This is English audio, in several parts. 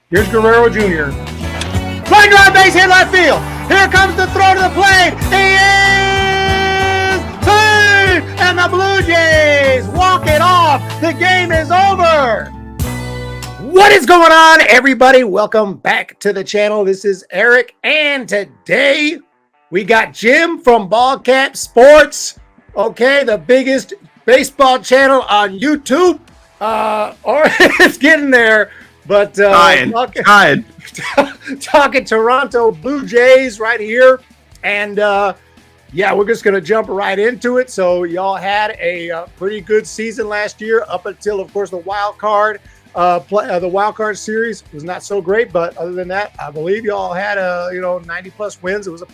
Here's Guerrero Jr. Line drive, base hit left field. Here comes the throw to the plate. He is safe, and the Blue Jays walk it off. The game is over. What is going on, everybody? Welcome back to the channel. This is Eric, and today we got Jim from BALLCAP Sports. Okay, the biggest baseball channel on YouTube. Or it's getting there, but talking Toronto Blue Jays right here, and yeah, we're just gonna jump right into it. So y'all had a pretty good season last year, up until, of course, the wild card. The wild card series was not so great, but other than that, I believe y'all had 90 plus wins. It was a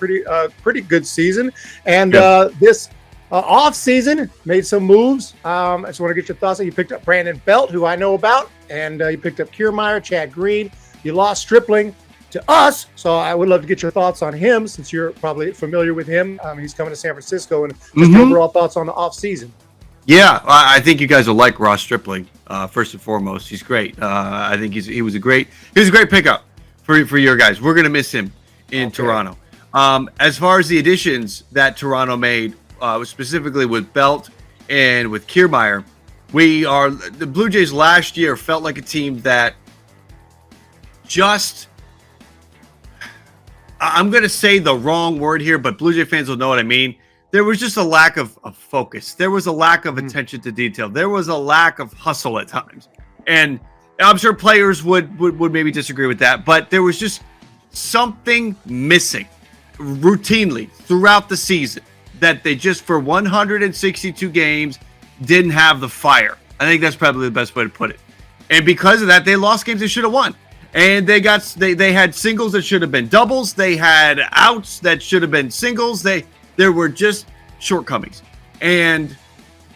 pretty good season, and this off season made some moves. I just want to get your thoughts. You picked up Brandon Belt, who I know about, and you picked up Kiermaier, Chad Green. You lost Stripling to us, so I would love to get your thoughts on him, since you're probably familiar with him. He's coming to San Francisco, and just overall thoughts on the off season. Yeah, I think you guys will like Ross Stripling. First and foremost, he's great. I think he was a great pickup for your guys. We're gonna miss him in Toronto. As far as the additions that Toronto made, specifically with Belt and with Kiermaier, the Blue Jays last year felt like a team that I'm gonna say the wrong word here, but Blue Jay fans will know what I mean. There was just a lack of focus. There was a lack of attention to detail. There was a lack of hustle at times. And I'm sure players would maybe disagree with that, but there was just something missing routinely throughout the season, that they just, for 162 games, didn't have the fire. I think that's probably the best way to put it. And because of that, they lost games they should have won. And they had singles that should have been doubles. They had outs that should have been singles. There were just shortcomings, and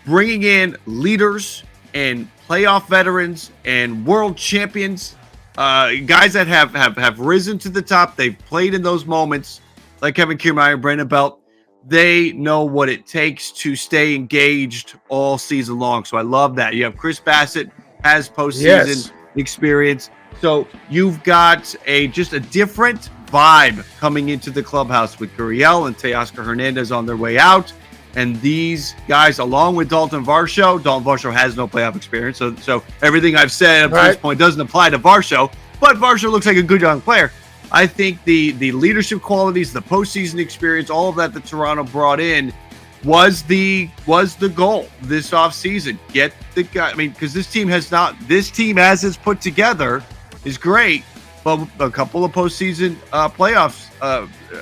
bringing in leaders and playoff veterans and world champions, guys that have risen to the top. They've played in those moments, like Kevin Kiermaier, Brandon Belt. They know what it takes to stay engaged all season long. So I love that. You have Chris Bassett, has postseason experience. So you've got just a different vibe coming into the clubhouse with Gurriel and Teoscar Hernandez on their way out. And these guys, along with Dalton Varsho has no playoff experience. So everything I've said up to this point doesn't apply to Varsho, but Varsho looks like a good young player. I think the leadership qualities, the postseason experience, all of that Toronto brought in was the goal this offseason. Get the guy. I mean, because this team as it's put together is great, but a couple of postseason playoffs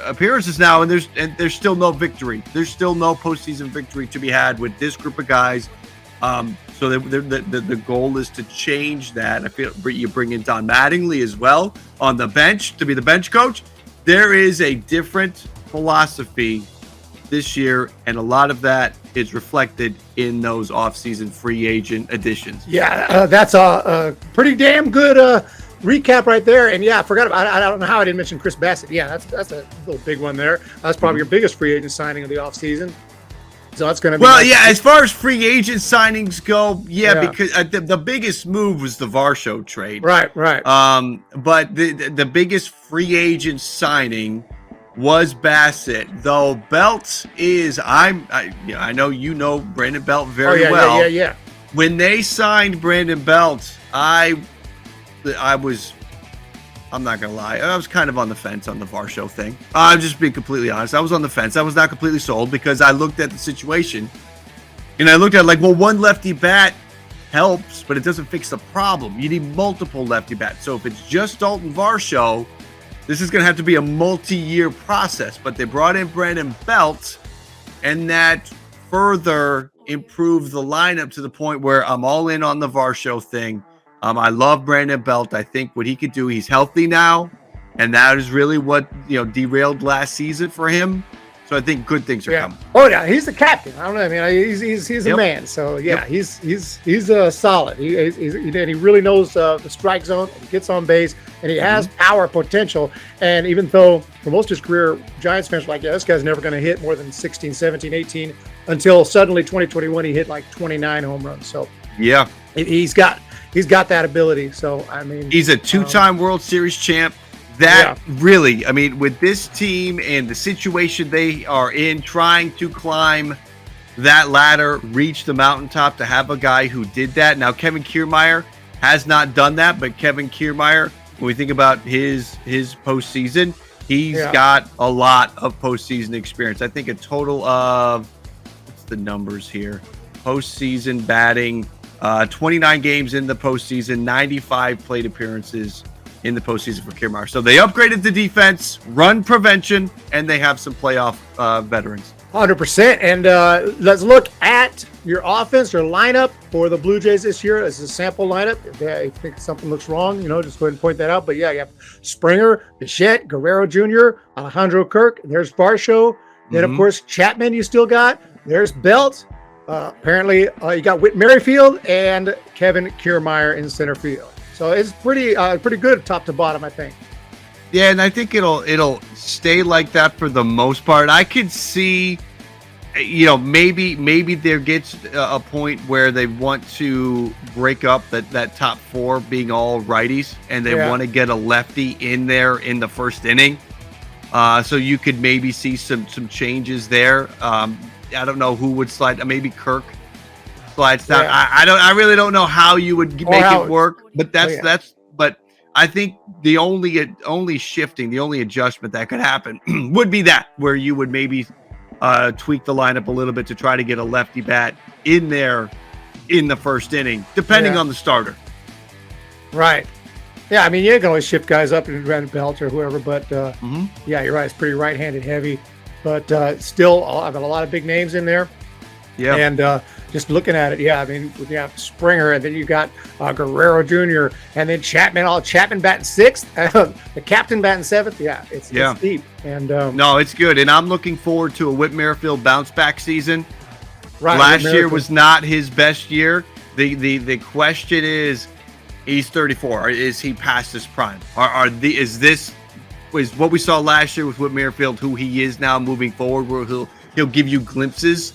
appearances now, and there's still no victory. There's still no postseason victory to be had with this group of guys. So the goal is to change that. I feel you bring in Don Mattingly as well on the bench to be the bench coach. There is a different philosophy this year, and a lot of that is reflected in those offseason free agent additions. Yeah, that's a pretty damn good recap right there. And yeah, I forgot about. I don't know how I didn't mention Chris Bassett. Yeah, that's a little big one there. That's probably your biggest free agent signing of the offseason. So that's going to be as far as free agent signings go, because the biggest move was the Varsho trade. Right. But the biggest free agent signing was Bassett, though Belt is I know you know Brandon Belt very well. Yeah. When they signed Brandon Belt, I'm not gonna lie, I was kind of on the fence on the Varsho thing. I'm just being completely honest. I was on the fence. I was not completely sold, because I looked at the situation and I looked at one lefty bat helps, but it doesn't fix the problem. You need multiple lefty bats. So if it's just Dalton Varsho, this is gonna have to be a multi-year process. But they brought in Brandon Belt, and that further improved the lineup to the point where I'm all in on the Varsho thing. I love Brandon Belt. I think what he could do, he's healthy now, and that is really what derailed last season for him. So I think good things are coming. Oh yeah, he's the captain. I don't know. I mean, he's a man. So yeah, he's solid. He really knows the strike zone. He gets on base, and he has power potential. And even though for most of his career, Giants fans were like, this guy's never going to hit more than 16, 17, 18, until suddenly 2021 he hit like 29 home runs. So yeah, he's got he's got that ability. So I mean, he's a two-time World Series champ. That really, I mean, with this team and the situation they are in, trying to climb that ladder, reach the mountaintop, to have a guy who did that. Now, Kevin Kiermaier has not done that, but Kevin Kiermaier, when we think about his postseason, he's got a lot of postseason experience. I think a total of, what's the numbers here? Postseason batting, 29 games in the postseason, 95 plate appearances in the postseason for Kiermaier. So they upgraded the defense, run prevention, and they have some playoff veterans. 100%. And let's look at your offense, your lineup for the Blue Jays this year. As a sample lineup, if I think something looks wrong, just go ahead and point that out. But yeah, you have Springer, Bichette, Guerrero Jr., Alejandro Kirk. There's Varsho. Then, of course, Chapman you still got. There's Belt. Apparently, you got Whit Merrifield and Kevin Kiermaier in center field. So it's pretty good top to bottom, I think. Yeah, and I think it'll stay like that for the most part. I could see, maybe there gets a point where they want to break up that top four being all righties, and they want to get a lefty in there in the first inning. So you could maybe see some changes there. I don't know who would slide. Maybe Kirk slides down. Yeah. I really don't know how you would make it work, but but I think the only shifting, the only adjustment that could happen would be that, where you would maybe tweak the lineup a little bit to try to get a lefty bat in there in the first inning, depending on the starter. Right. Yeah, I mean, you can always shift guys up and run Belt or whoever, but yeah, you're right. It's pretty right-handed heavy, but still, I've got a lot of big names in there. Yeah. And just looking at it, I mean, you have Springer, and then you got Guerrero Jr., and then Chapman batting sixth, the captain batting seventh. Yeah, it's deep. And no, it's good. And I'm looking forward to a Whit Merrifield bounce back season. Right. Last year was not his best year. The question is, he's 34. Is he past his prime? Is what we saw last year with Whit Merrifield who he is now moving forward, where he'll give you glimpses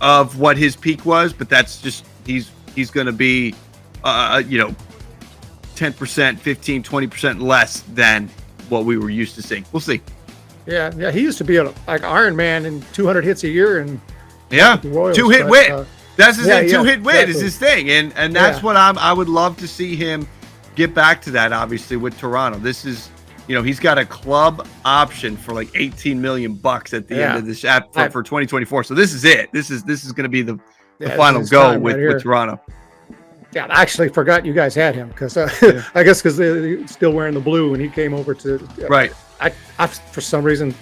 of what his peak was, but that's just he's going to be 10%, 15, 20% less than what we were used to seeing. We'll see. Yeah, he used to be like Iron Man and 200 hits a year, and Royals, two-hit wit. That's his thing. Two-hit wit is his thing, and that's what I would love to see him get back to that. Obviously, with Toronto, this is he's got a club option for like $18 million at the end of this for 2024. So this is it. This is going to be the final go with Toronto. Yeah, I actually forgot you guys had him because I guess because they're still wearing the blue when he came over to. Right. I for some reason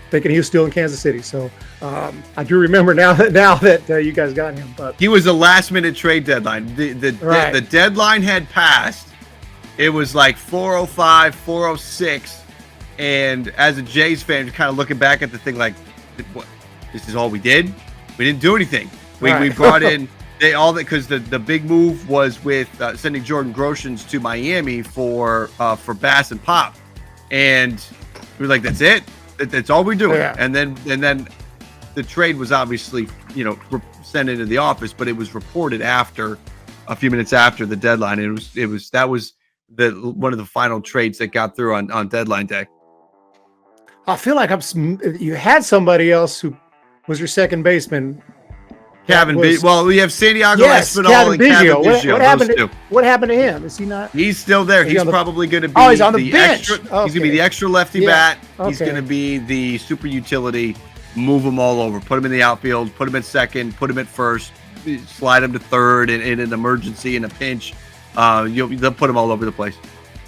thinking he was still in Kansas City. So I do remember now that you guys got him. But he was a last-minute trade deadline. The deadline had passed. It was like 4:05, 4:06, and as a Jays fan, you're kind of looking back at the thing like, "What? This is all we did? We didn't do anything. We brought in because the big move was with sending Jordan Groshans to Miami for Bass and Pop, and we were like, that's it. That's all we're doing. Yeah. And then the trade was obviously sent into the office, but it was reported a few minutes after the deadline. That was one of the final trades that got through on deadline day. I feel like you had somebody else who was your second baseman. Well, we have Santiago Espinal and Biggio. Kevin Biggio. What happened to him? Is he not? He's still there. He's probably going to be. Oh, he's on the bench. He's going to be the extra lefty bat. He's going to be the super utility. Move him all over. Put him in the outfield. Put him at second. Put him at first. Slide him to third in an emergency, in a pinch. They'll put him all over the place.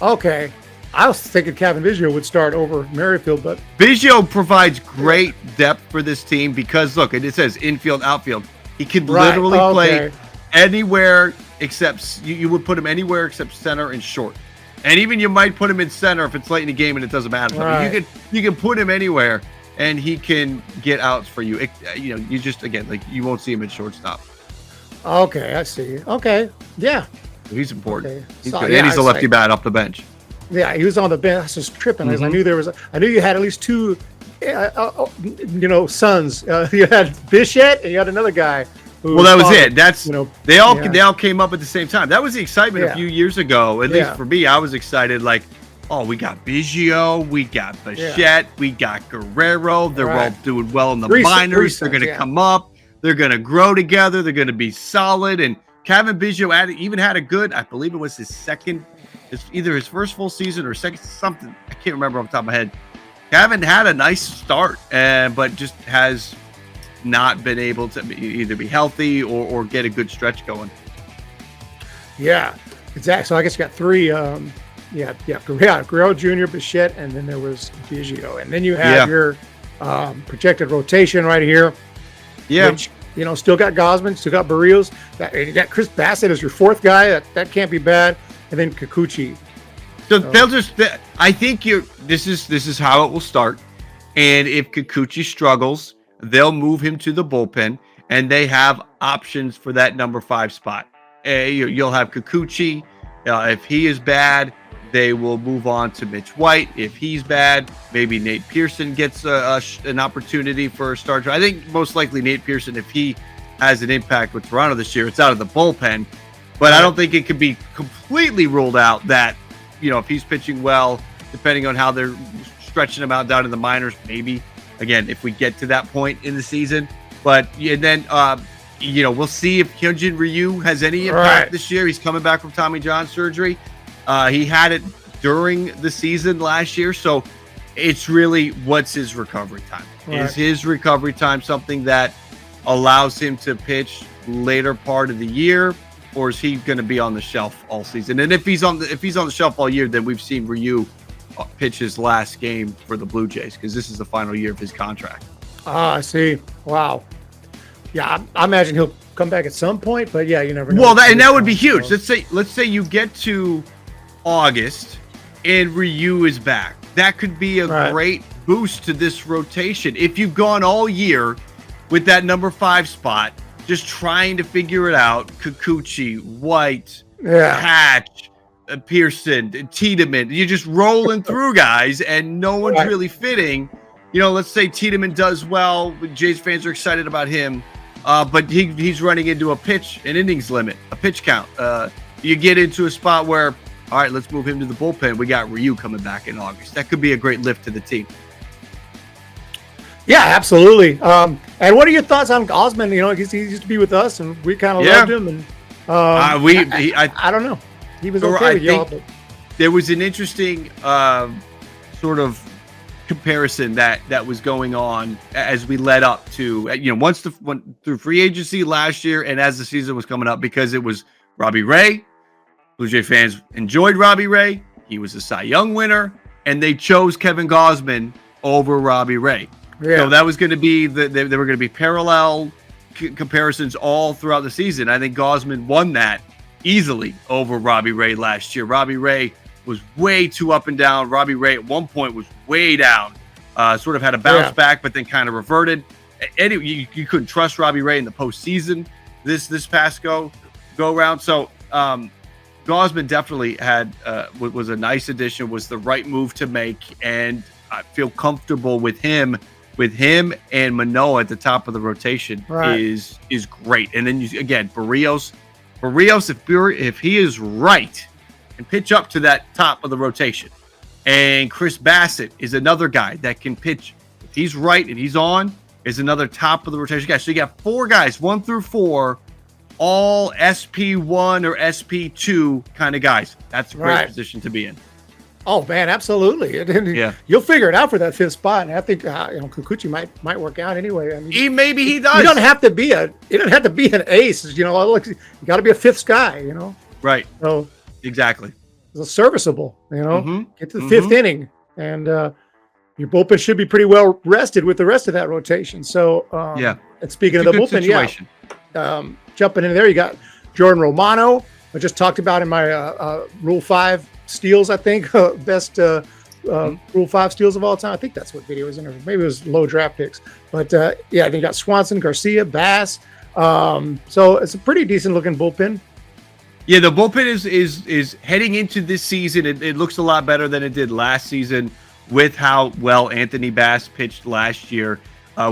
Okay. I was thinking Kevin Biggio would start over Merrifield, but Biggio provides great depth for this team because look, it says infield, outfield. He can literally play anywhere except you would put him anywhere except center and short. And even you might put him in center if it's late in the game and it doesn't matter. Right. You can put him anywhere and he can get outs for you. You just you won't see him at shortstop. Okay, I see. Okay, yeah. He's important. Okay. He's good. And he's a lefty bat off the bench. Yeah, he was on the bench. I was just tripping. Mm-hmm. I knew you had at least two, sons. You had Bichette and you had another guy Well, that was it. That's they all yeah. came up at the same time. That was the excitement a few years ago. At least for me, I was excited. Like, oh, we got Biggio, we got Bichette, we got Guerrero. They're all doing well in the minors. They're going to come up. They're going to grow together. They're going to be solid. And Kevin Biggio even had a good, I believe it was either his first full season or second something. I can't remember off the top of my head. Kevin had a nice start, but just has not been able to either be healthy or get a good stretch going. Yeah, exactly. So I guess you got three. Guerrero Jr., Bichette, and then there was Biggio, and then you have your projected rotation right here. Yeah, which, still got Gausman, still got Barrios. You got Chris Bassett as your fourth guy. That can't be bad. And then Kikuchi. So they'll just. I think This is how it will start. And if Kikuchi struggles, they'll move him to the bullpen, and they have options for that number 5 spot. You'll have Kikuchi. If he is bad, they will move on to Mitch White. If he's bad, maybe Nate Pearson gets an opportunity for a start. I think most likely Nate Pearson, if he has an impact with Toronto this year, it's out of the bullpen. But I don't think it could be completely ruled out that, if he's pitching well, depending on how they're stretching him out down in the minors, maybe, again, if we get to that point in the season. But then, we'll see if Hyunjin Ryu has any impact this year. He's coming back from Tommy John surgery. He had it during the season last year. So it's really, what's his recovery time? Is his recovery time something that allows him to pitch later part of the year? Or is he going to be on the shelf all season? And if he's on the shelf all year, then we've seen Ryu pitch his last game for the Blue Jays, because this is the final year of his contract. I see. Wow. Yeah, I imagine he'll come back at some point, but you never know. Well, that would be huge. So. Let's say you get to August and Ryu is back. That could be a great boost to this rotation. If you've gone all year with that number 5 spot, just trying to figure it out, Kikuchi, White, Hatch, Pearson, Tiedemann, you're just rolling through guys, and no one's really fitting. Let's say Tiedemann does well. Jays fans are excited about him, but he's running into an innings limit, a pitch count. You get into a spot where, all right, let's move him to the bullpen. We got Ryu coming back in August. That could be a great lift to the team. Yeah, absolutely. And what are your thoughts on Gausman? He used to be with us, and we kind of loved him. And I don't know. He was okay with y'all. But there was an interesting sort of comparison that was going on as we led up to, once went through free agency last year, and as the season was coming up, because it was Robbie Ray. Blue Jay fans enjoyed Robbie Ray. He was a Cy Young winner, and they chose Kevin Gausman over Robbie Ray. Yeah. So that was going to be they were going to be parallel comparisons all throughout the season. I think Gausman won that easily over Robbie Ray last year. Robbie Ray was way too up and down. Robbie Ray at one point was way down, sort of had a bounce back, but then kind of reverted. Anyway, you couldn't trust Robbie Ray in the postseason this past go round. So Gausman definitely was a nice addition, was the right move to make, and I feel comfortable with him. With him and Manoah at the top of the rotation is great. And then again, Barrios, if he is right, and pitch up to that top of the rotation. And Chris Bassett is another guy that can pitch. If he's right and he's on, is another top of the rotation guy. So you got 4 guys, 1 through 4, all SP1 or SP2 kind of guys. That's a great position to be in. Oh man, absolutely. You'll figure it out for that 5th spot, and I think Kikuchi might work out anyway. I mean, maybe he does. You don't have to be an ace. You got to be a 5th guy. Right. So exactly. It's serviceable. Get to the 5th inning, and your bullpen should be pretty well rested with the rest of that rotation. So And speaking of the bullpen, situation. Jumping in there, you got Jordan Romano. I just talked about in my Rule 5 steals, I think, best Rule 5 steals of all time. I think that's what video was in there. Maybe it was low draft picks. But then you got Swanson, Garcia, Bass. So it's a pretty decent looking bullpen. Yeah, the bullpen is heading into this season. It looks a lot better than it did last season with how well Anthony Bass pitched last year.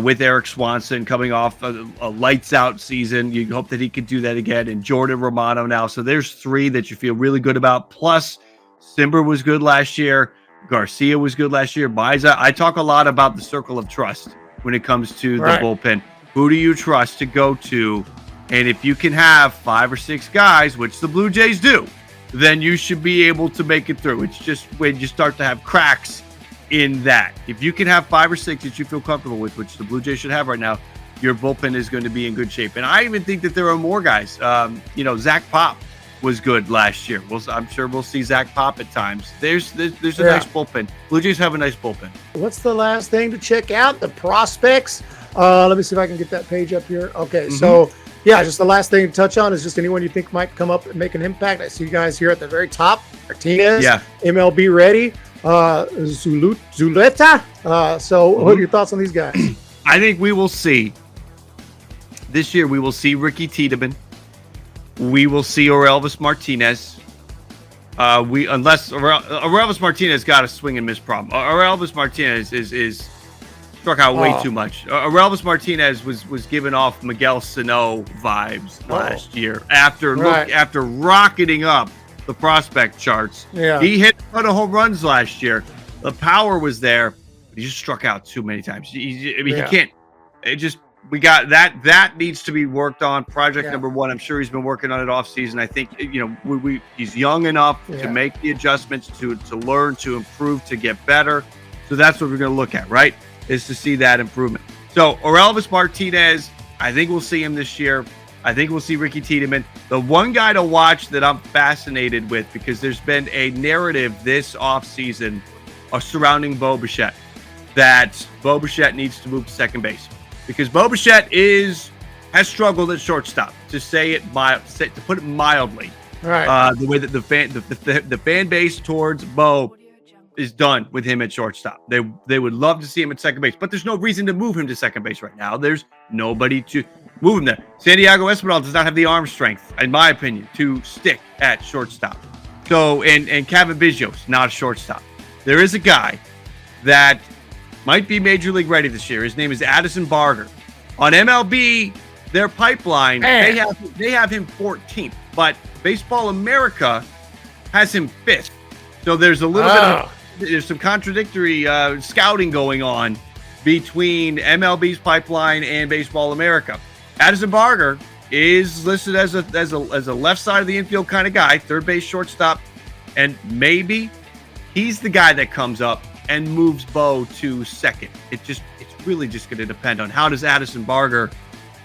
with Eric Swanson coming off a lights out season. You hope that he could do that again. And Jordan Romano now. So there's 3 that you feel really good about. Plus, Simber was good last year. Garcia was good last year. Miza. I talk a lot about the circle of trust when it comes to the bullpen. Who do you trust to go to? And if you can have 5 or 6 guys, which the Blue Jays do, then you should be able to make it through. It's just when you start to have cracks in that. If you can have 5 or 6 that you feel comfortable with, which the Blue Jays should have right now, your bullpen is going to be in good shape. And I even think that there are more guys. Zach Pop was good last year. I'm sure we'll see Zach Pop at times. There's a nice bullpen. Blue Jays have a nice bullpen. What's the last thing to check out? The prospects. Let me see if I can get that page up here. Okay, so just the last thing to touch on is just anyone you think might come up and make an impact. I see you guys here at the very top. Martinez, MLB ready. Zuleta. What are your thoughts on these guys? I think we will see this year. We will see Ricky Tiedemann. We will see Orelvis Martinez. Unless Orelvis Martinez got a swing and miss problem. Orelvis Martinez is struck out way too much. Orelvis Martinez was giving off Miguel Sano vibes last year after rocketing up the prospect charts. Yeah. He hit a ton of home runs last year. The power was there, but he just struck out too many times. He can't. We got that needs to be worked on. Project number 1. I'm sure he's been working on it off season. I think he's young enough to make the adjustments, to learn, to improve, to get better. So that's what we're going to look at, right? Is to see that improvement. So Orelvis Martinez, I think we'll see him this year. I think we'll see Ricky Tiedemann. The one guy to watch that I'm fascinated with, because there's been a narrative this offseason surrounding Bo Bichette, that Bo Bichette needs to move to second base. Because Bo Bichette has struggled at shortstop, to put it mildly. Right. The way that the fan base towards Bo is done with him at shortstop. They would love to see him at second base, but there's no reason to move him to second base right now. There's nobody to move him there. Santiago Espinal does not have the arm strength, in my opinion, to stick at shortstop. So and Kevin Biggio's not a shortstop. There is a guy that might be Major League ready this year. His name is Addison Barger. On MLB, their pipeline, they have him 14th, but Baseball America has him 5th. So there's a little there's some contradictory scouting going on between MLB's pipeline and Baseball America. Addison Barger is listed as a left side of the infield kind of guy, third base, shortstop, and maybe he's the guy that comes up and moves Bo to second. It's really just going to depend on how does Addison Barger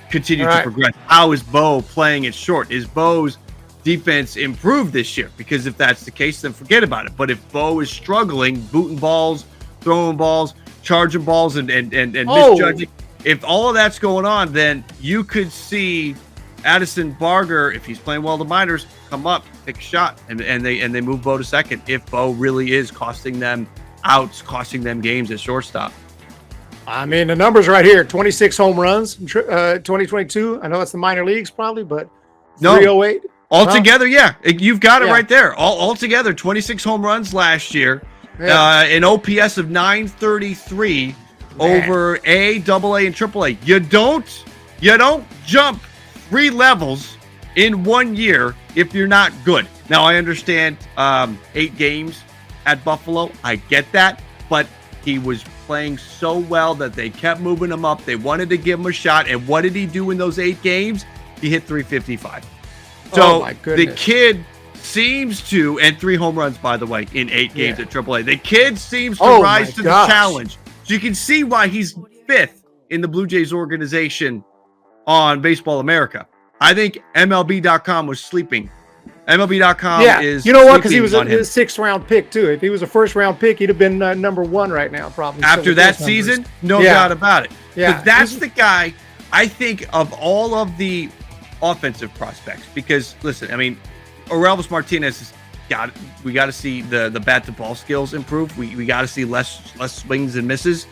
continue to progress. How is Bo playing it short? Is Bo's defense improved this year? Because if that's the case, then forget about it. But if Bo is struggling, booting balls, throwing balls, charging balls, and misjudging, if all of that's going on, then you could see Addison Barger, if he's playing well in the minors, come up, take a shot, and they move Bo to second if Bo really is costing them outs, costing them games at shortstop. I mean, the numbers right here: 26 home runs in 2022. I know it's the minor leagues probably, but 308 altogether. Yeah, you've got it right there. Altogether, 26 home runs last year, an OPS of 933 over A, AA, and AAA. You don't jump 3 levels in 1 year if you're not good. Now I understand 8 games at Buffalo. I get that, but he was playing so well that they kept moving him up. They wanted to give him a shot. And what did he do in those 8 games? He hit 355. So the kid seems to, and 3 home runs, by the way, in 8 games at AAA. The kid seems to rise to the challenge. So you can see why he's 5th in the Blue Jays organization on Baseball America. I think MLB.com was sleeping. MLB.com is, you know what? Because he was a 6th round pick too. If he was a 1st round pick, he'd have been number 1 right now, probably. After that season, no doubt about it. Yeah, so that's the guy. I think of all of the offensive prospects, because listen, I mean, Orelvis Martinez has we got to see the bat to ball skills improve. We got to see less swings and misses.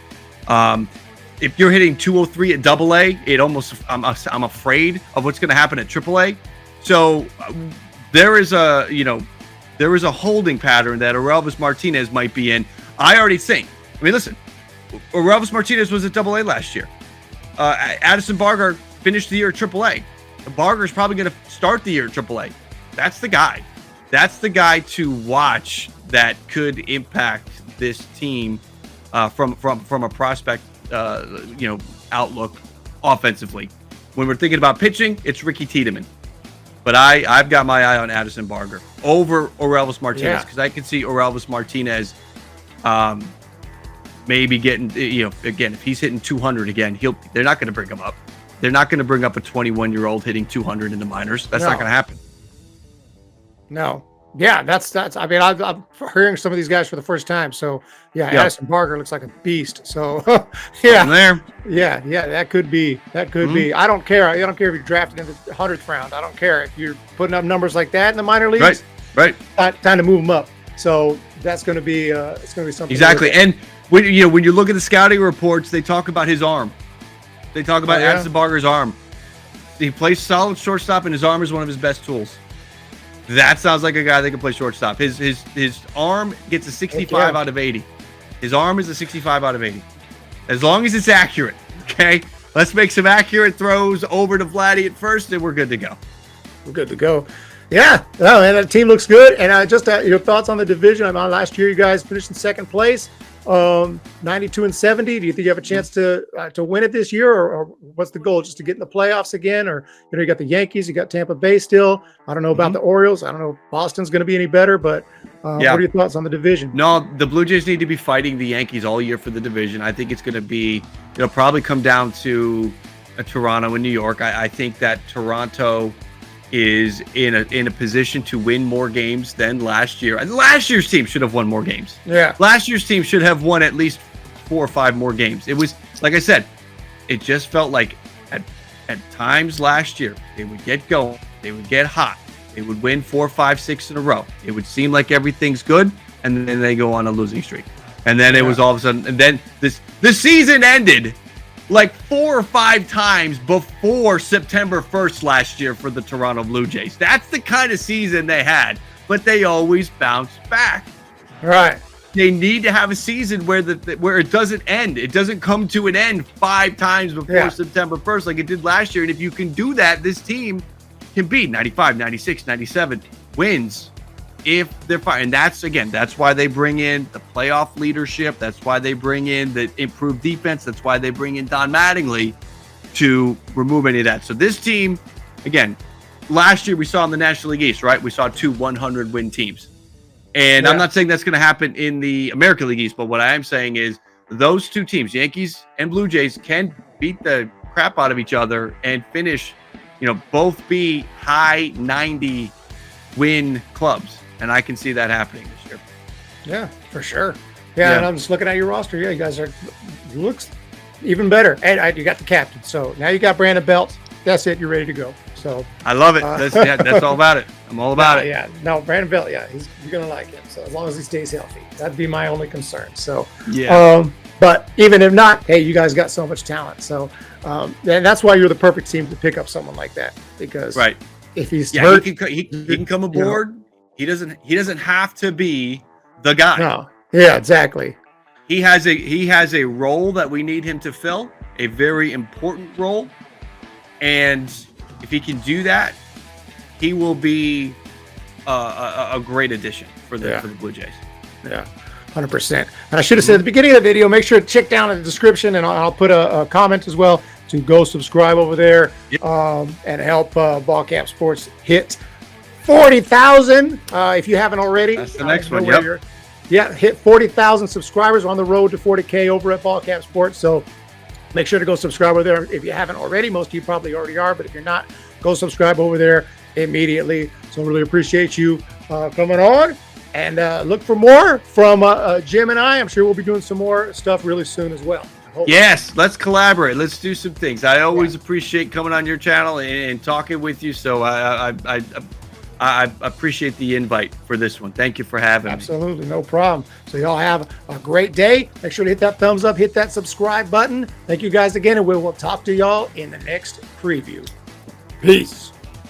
If you're hitting 203 at AA, it almost I'm afraid of what's going to happen at AAA. So there is a holding pattern that Orelvis Martinez might be in. I already think. I mean, listen, Orelvis Martinez was at AA last year. Addison Barger finished the year at AAA. Barger's probably going to start the year at AAA. That's the guy. That's the guy to watch that could impact this team from a prospect outlook offensively. When we're thinking about pitching, it's Ricky Tiedemann. But I've got my eye on Addison Barger over Orelvis Martinez because I can see Orelvis Martinez maybe getting, again, if he's hitting 200 again, they're not going to bring him up. They're not going to bring up a 21-year-old hitting 200 in the minors. That's not going to happen. No. Yeah, that's. I mean, I'm hearing some of these guys for the first time. So, Addison Barger looks like a beast. So, there. Yeah, that could be. I don't care. I don't care if you're drafted in the 100th round. I don't care if you're putting up numbers like that in the minor leagues. Right. Time to move them up. So that's going to be. It's going to be something. Exactly. And when you look at the scouting reports, they talk about his arm. They talk about Addison Barger's arm. He plays solid shortstop, and his arm is one of his best tools. That sounds like a guy that can play shortstop. His arm gets a 65 out of 80. His arm is a 65 out of 80. As long as it's accurate, okay? Let's make some accurate throws over to Vladdy at first, and we're good to go. We're good to go. Yeah. Oh, and that team looks good. And just your thoughts on the division. I mean, last year you guys finished in second place, 92-70. Do you think you have a chance to win it this year, or what's the goal? Just to get in the playoffs again, or you got the Yankees, you got Tampa Bay still. I don't know about the Orioles. I don't know if Boston's going to be any better, but what are your thoughts on the division? No, the Blue Jays need to be fighting the Yankees all year for the division. I think it's going to be, probably come down to Toronto and New York. I think that Toronto is in a position to win more games than last year. Last year's team should have won more games. Yeah. Last year's team should have won at least 4 or 5 more games. It was, like I said, it just felt like at times last year, they would get going, they would get hot, they would win 4, 5, 6 in a row. It would seem like everything's good, and then they go on a losing streak. And then it was all of a sudden, and then the season ended like 4 or 5 times before September 1st last year for the Toronto Blue Jays. That's the kind of season they had, but they always bounced back. Right. They need to have a season where it doesn't end. It doesn't come to an end 5 times before September 1st like it did last year. And if you can do that, this team can beat 95, 96, 97 wins if they're fine. And that's why they bring in the playoff leadership. That's why they bring in the improved defense. That's why they bring in Don Mattingly to remove any of that. So this team, again, last year we saw in the National League East, right? We saw 2 100-win teams. And I'm not saying that's going to happen in the American League East, but what I am saying is those 2 teams, Yankees and Blue Jays, can beat the crap out of each other and finish, both be high 90 win clubs. And I can see that happening this year. Yeah, for sure. Yeah, and I'm just looking at your roster. Yeah, you guys looks even better. And you got the captain. So now you got Brandon Belt. That's it. You're ready to go. So I love it. That's all about it. I'm all about it. Yeah. No, Brandon Belt. Yeah, you're gonna like him. So as long as he stays healthy, that'd be my only concern. So but even if not, hey, you guys got so much talent. So and that's why you're the perfect team to pick up someone like that, because if he's hurt, he can come aboard. He doesn't have to be the guy. No. Yeah, exactly. He has a role that we need him to fill, a very important role. And if he can do that, he will be a great addition for the Blue Jays. Yeah, 100%. And I should have said at the beginning of the video, make sure to check down in the description, and I'll put a comment as well to go subscribe over there and help BALLCAP Sports hit 40,000 if you haven't already. That's the next one. Hit 40,000 subscribers. We're on the road to 40K over at BALLCAP Sports. So make sure to go subscribe over there if you haven't already. Most of you probably already are, but if you're not, go subscribe over there immediately. So really appreciate you coming on, and look for more from Jim and I. I'm sure we'll be doing some more stuff really soon as well. Yes, let's collaborate. Let's do some things. I always appreciate coming on your channel and talking with you. So I appreciate the invite for this one. Thank you for having me. Absolutely, no problem. So y'all have a great day. Make sure to hit that thumbs up, hit that subscribe button. Thank you guys again, and we will talk to y'all in the next preview. Peace.